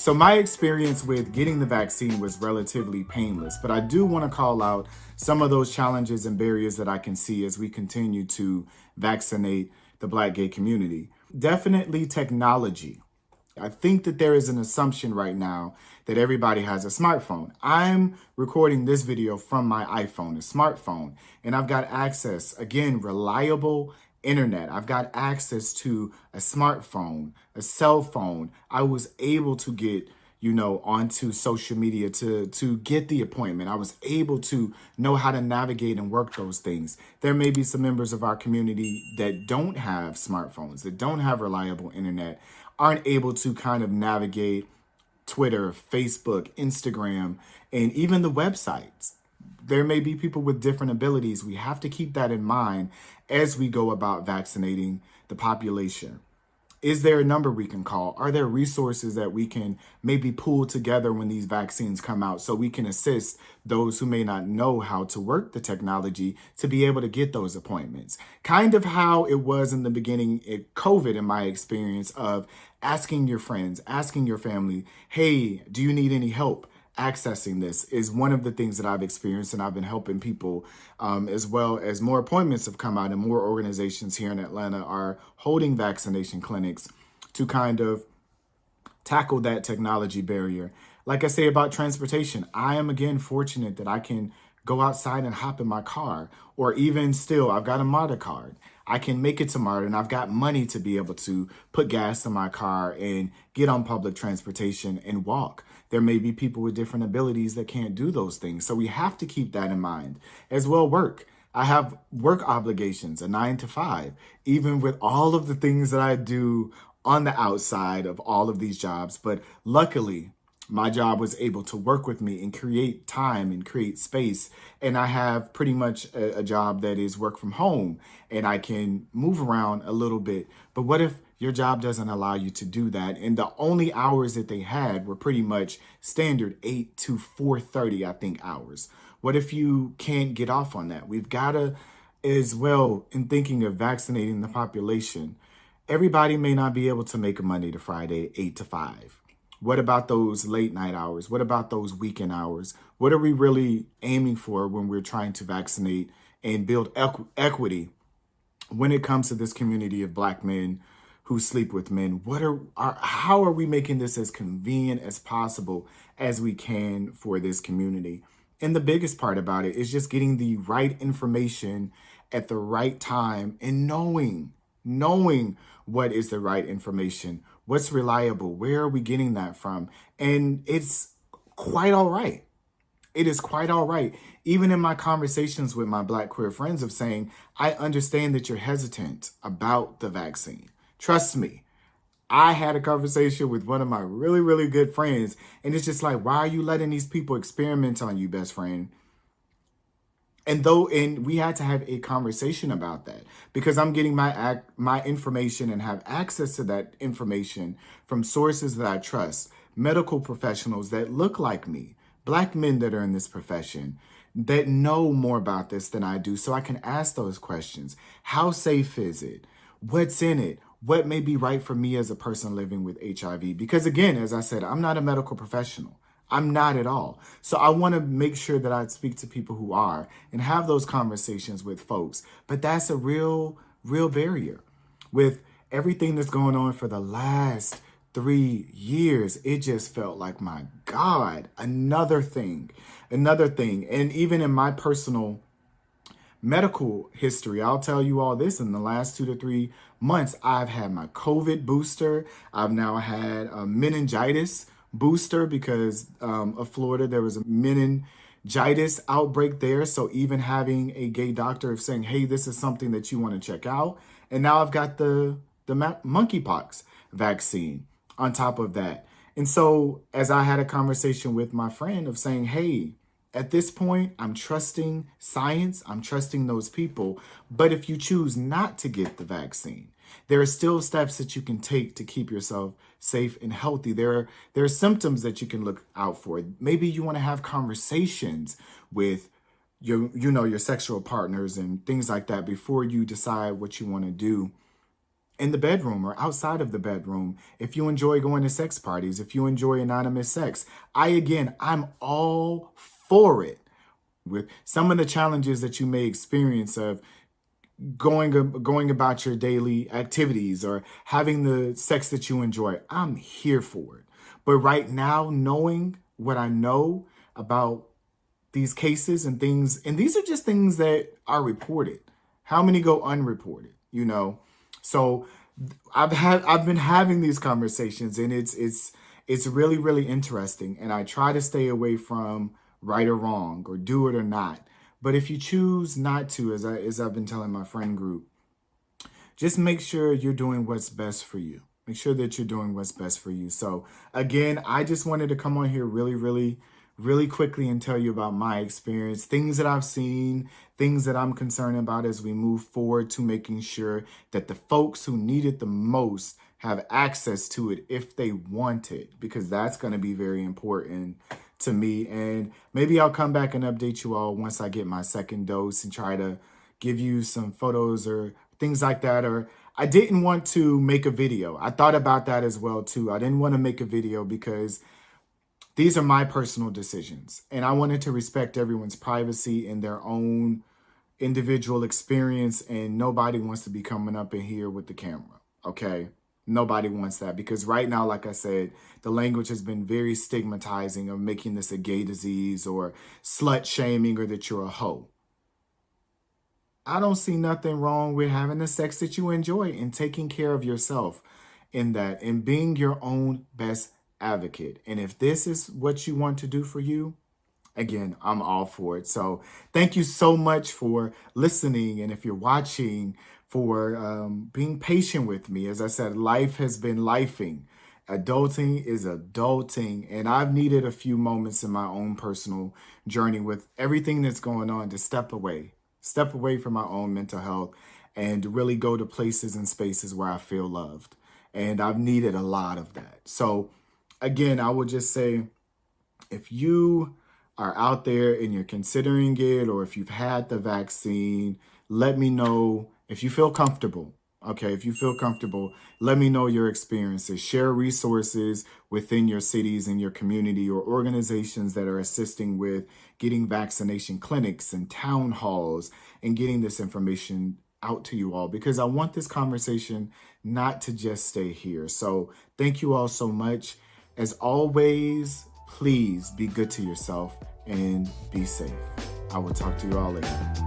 So my experience with getting the vaccine was relatively painless, but I do want to call out some of those challenges and barriers that I can see as we continue to vaccinate the Black gay community. Definitely technology. I think that there is an assumption right now that everybody has a smartphone. I'm recording this video from my iPhone, a smartphone, and I've got access, again, reliable internet. I've got access to a smartphone, a cell phone. I was able to get onto social media to get the appointment. I was able to know how to navigate and work those things. There may be some members of our community that don't have smartphones, that don't have reliable internet, aren't able to kind of navigate Twitter, Facebook, Instagram, and even the websites. There may be people with different abilities. We have to keep that in mind as we go about vaccinating the population. Is there a number we can call? Are there resources that we can maybe pull together when these vaccines come out so we can assist those who may not know how to work the technology to be able to get those appointments? Kind of how it was in the beginning at COVID, in my experience, of asking your friends, asking your family, hey, do you need any help accessing this, is one of the things that I've experienced, and I've been helping people as well as more appointments have come out and more organizations here in Atlanta are holding vaccination clinics to kind of tackle that technology barrier. Like I say about transportation, I am again fortunate that I can go outside and hop in my car, or even still, I've got a MARTA card. I can make it to MARTA and I've got money to be able to put gas in my car and get on public transportation and walk. There may be people with different abilities that can't do those things. So we have to keep that in mind. As well, work. I have work obligations, a 9 to 5, even with all of the things that I do on the outside of all of these jobs. But luckily, my job was able to work with me and create time and create space. And I have pretty much a job that is work from home and I can move around a little bit. But what if your job doesn't allow you to do that? And the only hours that they had were pretty much standard 8 to 4:30, I think, hours. What if you can't get off on that? We've got to, as well, in thinking of vaccinating the population, everybody may not be able to make a Monday to Friday, 8 to 5. What about those late night hours? What about those weekend hours? What are we really aiming for when we're trying to vaccinate and build equity when it comes to this community of Black men who sleep with men? How are we making this as convenient as possible as we can for this community? And the biggest part about it is just getting the right information at the right time and knowing what is the right information, what's reliable, where are we getting that from? And it's quite all right. It is quite all right. Even in my conversations with my Black queer friends of saying, I understand that you're hesitant about the vaccine. Trust me. I had a conversation with one of my really, really good friends, and it's just like, why are you letting these people experiment on you, best friend? And we had to have a conversation about that because I'm getting my information and have access to that information from sources that I trust, medical professionals that look like me, Black men that are in this profession that know more about this than I do. So I can ask those questions. How safe is it? What's in it? What may be right for me as a person living with HIV? Because again, as I said, I'm not a medical professional. I'm not at all. So I want to make sure that I speak to people who are and have those conversations with folks. But that's a real barrier. With everything that's going on for the last 3 years, it just felt like, my God, another thing. And even in my personal medical history, I'll tell you all this: in the last 2 to 3 months, I've had my COVID booster. I've now had a meningitis booster because of Florida. There was a meningitis outbreak there. So even having a gay doctor saying, hey, this is something that you want to check out. And now I've got the Monkeypox vaccine on top of that. And so as I had a conversation with my friend of saying, hey, at this point, I'm trusting science. I'm trusting those people. But if you choose not to get the vaccine, there are still steps that you can take to keep yourself safe and healthy. There are symptoms that you can look out for. Maybe you want to have conversations with your sexual partners and things like that before you decide what you want to do in the bedroom or outside of the bedroom, if you enjoy going to sex parties, if you enjoy anonymous sex. I'm all for it. With some of the challenges that you may experience of going about your daily activities or having the sex that you enjoy, I'm here for it. But right now, knowing what I know about these cases and things, and these are just things that are reported. How many go unreported? So I've been having these conversations, and it's really really interesting. And I try to stay away from right or wrong or do it or not. But if you choose not to, as I've been telling my friend group, just make sure you're doing what's best for you. Make sure that you're doing what's best for you. So again, I just wanted to come on here really quickly and tell you about my experience, things that I've seen, things that I'm concerned about as we move forward to making sure that the folks who need it the most have access to it if they want it, because that's going to be very important to me. And maybe I'll come back and update you all once I get my second dose and try to give you some photos or things like that. Or I didn't want to make a video. I thought about that as well too. I didn't want to make a video because these are my personal decisions, and I wanted to respect everyone's privacy and their own individual experience, and nobody wants to be coming up in here with the camera, okay? Nobody wants that, because right now, like I said, the language has been very stigmatizing of making this a gay disease or slut shaming or that you're a hoe. I don't see nothing wrong with having the sex that you enjoy and taking care of yourself in that and being your own best advocate. And if this is what you want to do for you, again, I'm all for it. So thank you so much for listening. And if you're watching, for being patient with me. As I said, life has been lifing. Adulting is adulting. And I've needed a few moments in my own personal journey with everything that's going on to step away from my own mental health and really go to places and spaces where I feel loved. And I've needed a lot of that. So again, I would just say, if you are out there and you're considering it, or if you've had the vaccine, let me know if you feel comfortable. Okay, if you feel comfortable, let me know your experiences. Share resources within your cities and your community, or organizations that are assisting with getting vaccination clinics and town halls and getting this information out to you all, because I want this conversation not to just stay here. So thank you all so much. As always, please be good to yourself and be safe. I will talk to you all later.